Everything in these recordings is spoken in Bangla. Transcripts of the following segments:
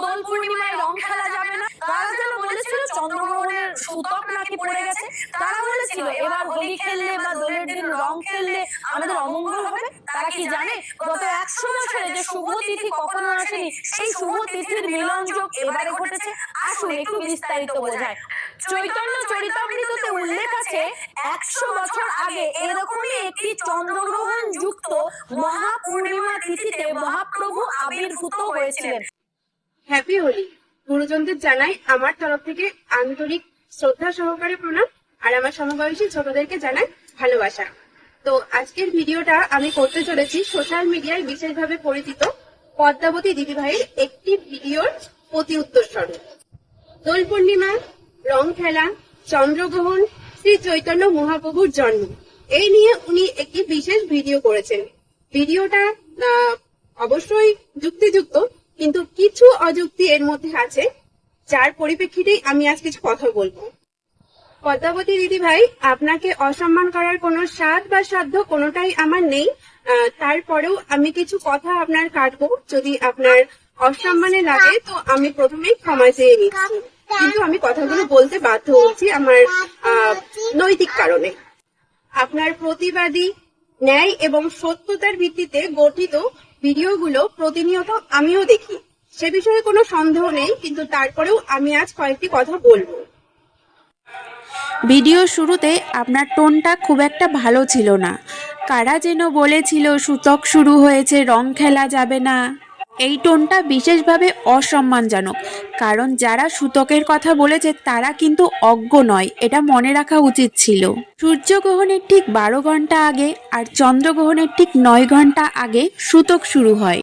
দোল পূর্ণিমায় রং খেলা যাবে না, তারা যেন বলেছিল চন্দ্রগ্রহণের সূতক নাকি পড়ে গেছে, তারা বলেছিল এবার হোলি খেললে বা দোলের দিন রং খেললে আমাদের অমঙ্গল হবে। তারা কি জানে গত 100 বছরে যে শুভ তিথি কখনো আসেনি, সেই শুভ তিথির মিলনযোগ এবারে ঘটেছে। আসুন একটু বিস্তারিত বোঝায়। চৈতন্য চরিতামৃততে উল্লেখ আছে 100 বছর আগে এরকমই একটি চন্দ্রগ্রহণ যুক্ত মহাপূর্ণিমা তিথিতে মহাপ্রভু আবির্ভূত হয়েছিলেন। হ্যাপি হোলি। গুরুজনদের জানাই আমার তরফ থেকে আন্তরিক শ্রদ্ধা সহকারে প্রণাম, আর আমার সমবয়সী ছোটদেরকে জানাই ভালোবাসা। তো আজকের ভিডিওটা আমি করতে চলেছি সোশ্যাল মিডিয়ায় বিশেষভাবে পরিচিত পদ্মাবতী দিদিভাইয়ের একটি ভিডিওর প্রতি উত্তর স্বরূপ। দোল পূর্ণিমা, রং খেলা, চন্দ্রগ্রহণ, শ্রী চৈতন্য মহাপ্রভুর জন্ম, এই নিয়ে উনি একটি বিশেষ ভিডিও করেছেন। ভিডিওটা অবশ্যই যুক্তিযুক্ত, কিন্তু কিছু অযুক্তি এর মধ্যে আছে, যার পরিপ্রেক্ষিতেই আমি আজ কিছু কথা বলবো। পদ্মাবতী দিদি ভাই, আপনাকে অসম্মান করার কোনো স্বাদ বা সাধ্য কোনোটাই আমার নেই। তারপরেও আমি কিছু কথা আপনার কাটবো, যদি আপনার অসম্মানে লাগে তো আমি প্রথমেই ক্ষমা চেয়ে নিচ্ছি, কিন্তু আমি কথাগুলো বলতে বাধ্য হচ্ছি আমার নৈতিক কারণে। আপনার প্রতিবাদী, ন্যায় এবং সত্যতার ভিত্তিতে গঠিত ভিডিওগুলো প্রতিনিয়ত আমিও দেখি, সে বিষয়ে কোনো সন্দেহ নেই, কিন্তু তারপরেও আমি আজ কয়েকটি কথা বলবো। ভিডিও শুরুতে আপনার টোনটা খুব একটা ভালো ছিল না। কারা যেন বলেছিল সূতক শুরু হয়েছে, রং খেলা যাবে না। এই টোনটা বিশেষভাবে অসম্মানজনক, কারণ যারা সূতকের কথা বলেছে তারা কিন্তু অজ্ঞ নয়, এটা মনে রাখা উচিত ছিল। সূর্যগ্রহণের ঠিক 12 ঘন্টা আগে আর চন্দ্রগ্রহণের ঠিক 9 ঘন্টা আগে সূতক শুরু হয়।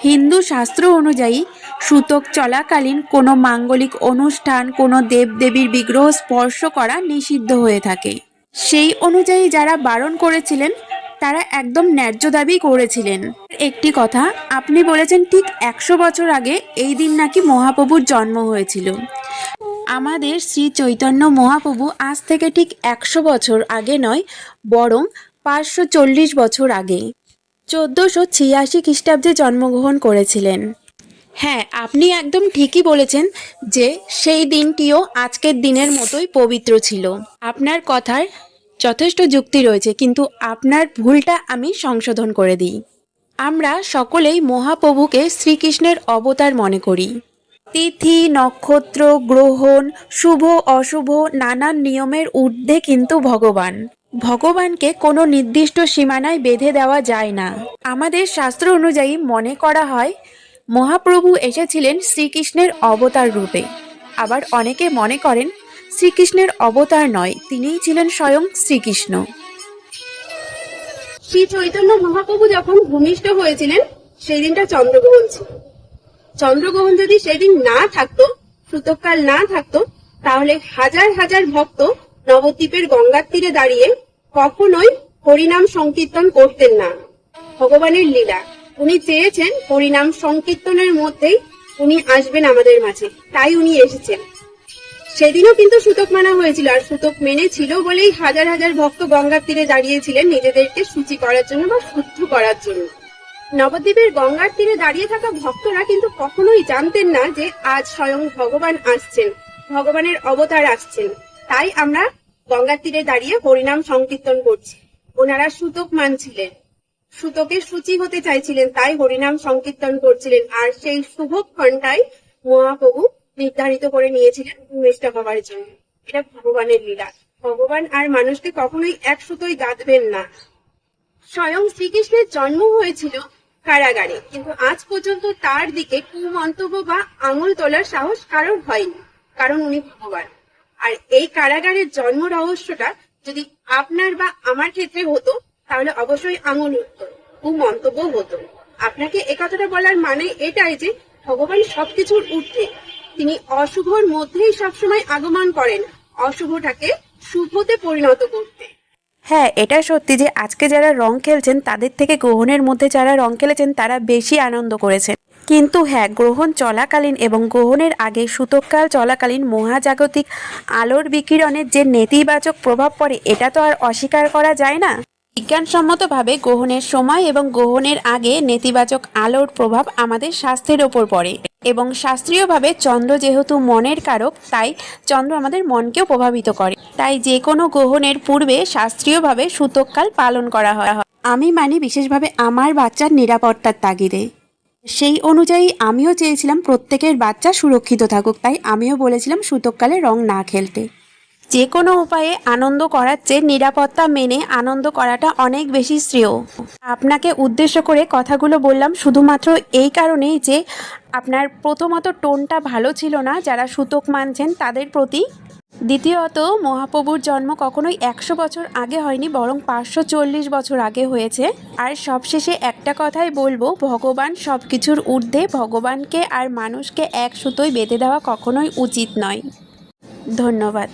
হিন্দু শাস্ত্র অনুযায়ী সূতক চলাকালীন কোনো মাঙ্গলিক অনুষ্ঠান, কোনো দেবদেবীর বিগ্রহ স্পর্শ করা নিষিদ্ধ হয়ে থাকে। সেই অনুযায়ী যারা বারণ করেছিলেন তারা একদম ন্যায্য দাবি করেছিলেন। একটি কথা আপনি বলেছেন, ঠিক 100 বছর আগে এই দিন নাকি মহাপ্রভুর জন্ম হয়েছিল। আমাদের শ্রী চৈতন্য মহাপ্রভু আজ থেকে ঠিক 100 বছর আগে নয়, বরং 540 বছর আগে 1486 খ্রিস্টাব্দে জন্মগ্রহণ করেছিলেন। হ্যাঁ, আপনি একদম ঠিকই বলেছেন যে সেই দিনটিও আজকের দিনের মতোই পবিত্র ছিল। আপনার কথার যথেষ্ট যুক্তি রয়েছে, কিন্তু আপনার ভুলটা আমি সংশোধন করে দিই। আমরা সকলেই মহাপ্রভুকে শ্রীকৃষ্ণের অবতার মনে করি। তিথি, নক্ষত্র, গ্রহণ, শুভ অশুভ নানান নিয়মের ঊর্ধ্বে কিন্তু ভগবানকে কোনো নির্দিষ্ট সীমানায় বেঁধে দেওয়া যায় না। আমাদের শাস্ত্র অনুযায়ী মনে করা হয় মহাপ্রভু এসেছিলেন শ্রীকৃষ্ণের অবতার রূপে। আবার অনেকে মনে করেন শ্রীকৃষ্ণের অবতার নয়, তিনিই ছিলেন স্বয়ং শ্রীকৃষ্ণ। শ্রী চৈতন্য মহাপ্রভু যখন ভূমিষ্ঠ হয়েছিলেন সেই দিনটা চন্দ্রগ্রহণ ছিল। চন্দ্রগ্রহণ যদি সেদিন না থাকতো, সূতককাল না থাকতো, তাহলে হাজার হাজার ভক্ত নবদ্বীপের গঙ্গার তীরে দাঁড়িয়ে কখনোই হরিনাম সংকীর্তন করতেন না। ভগবানের লীলা, উনি চেয়েছেন হরিনাম সংকীর্তনের মধ্যেই উনি আসবেন আমাদের মাঝে, তাই উনি এসেছেন। সেদিনও কিন্তু সূতক মানা হয়েছিল, আর সূতক মেনে ছিল বলেই হাজার হাজার ভক্ত গঙ্গার তীরে দাঁড়িয়েছিলেন নিজেদেরকে শুচি করার জন্য বা শুদ্ধ করার জন্য। নবদ্বীপের গঙ্গার তীরে দাঁড়িয়ে থাকা ভক্তরা কিন্তু কখনোই জানতেন না যে আজ স্বয়ং ভগবান আসছেন, ভগবানের অবতার আসছেন। তাই আমরা গঙ্গার তীরে দাঁড়িয়ে হরিনাম সংকীর্তন করছি। ওনারা সূতক মানছিলেন, সূতকের শুচি হতে চাইছিলেন, তাই হরিনাম সংকীর্তন করছিলেন। আর সেই শুভ ঘন্টায় মহাপ্রভু নির্ধারিত করে নিয়েছিলেন ভূমিষ্ঠ হওয়ার জন্য। এটা ভগবানের লীলা। ভগবান আর মানুষকে কখনোই এক সুতোয় গাঁথবেন না। স্বয়ং শ্রীকৃষ্ণের জন্ম হয়েছিল কারাগারে, কিন্তু আজ পর্যন্ত তার দিকে কুমন্তব্য বা আঙুল তোলার সাহস কারোর হয়নি, কারণ উনি ভগবান। আর এই কারাগারের জন্ম রহস্যটা যদি আপনার বা আমার ক্ষেত্রে হতো তাহলে অবশ্যই আঙুল উঠতো, কুমন্তব্য হতো। আপনাকে একথাটা বলার মানে এটাই যে ভগবান সবকিছুর ঊর্ধ্বে, তিনি অশুভর মধ্যেই সবসময় আগমন করেন অশুভটাকে শুভতে পরিণত করতে। হ্যাঁ, এটা সত্যি যে আজকে যারা রং খেলছেন তাদের থেকে গ্রহণের মধ্যে যারা রং খেলেছেন তারা বেশি আনন্দ করেছেন। কিন্তু হ্যাঁ, গ্রহণ চলাকালীন এবং গ্রহণের আগে সূতককাল চলাকালীন মহাজাগতিক আলোর বিকিরণের যে নেতিবাচক প্রভাব পড়ে, এটা তো আর অস্বীকার করা যায় না। বিজ্ঞানসম্মতভাবে গ্রহণের সময় এবং গ্রহণের আগে নেতিবাচক আলোর প্রভাব আমাদের স্বাস্থ্যের ওপর পড়ে। এবং শাস্ত্রীয়ভাবে চন্দ্র যেহেতু মনের কারক, তাই চন্দ্র আমাদের মনকেও প্রভাবিত করে। তাই যে কোনো গ্রহণের পূর্বে শাস্ত্রীয়ভাবে সূতককাল পালন করা হয়। আমি মানি বিশেষভাবে আমার বাচ্চার নিরাপত্তার তাগিদে। সেই অনুযায়ী আমিও চেয়েছিলাম প্রত্যেকের বাচ্চা সুরক্ষিত থাকুক, তাই আমিও বলেছিলাম সূতককালে রং না খেলতে। যে কোনো উপায়ে আনন্দ করার চেয়ে নিরাপত্তা মেনে আনন্দ করাটা অনেক বেশি শ্রেয়। আপনাকে উদ্দেশ্য করে কথাগুলো বললাম শুধুমাত্র এই কারণেই যে আপনার প্রথমত টোনটা ভালো ছিল না যারা সূতক মানছেন তাদের প্রতি। দ্বিতীয়ত, মহাপ্রভুর জন্ম কখনোই 100 বছর আগে হয়নি, বরং 540 বছর আগে হয়েছে। আর সবশেষে একটা কথাই বলবো, ভগবান সব কিছুর ঊর্ধ্বে। ভগবানকে আর মানুষকে এক সুতোয় বেঁধে দেওয়া কখনোই উচিত নয়। ধন্যবাদ।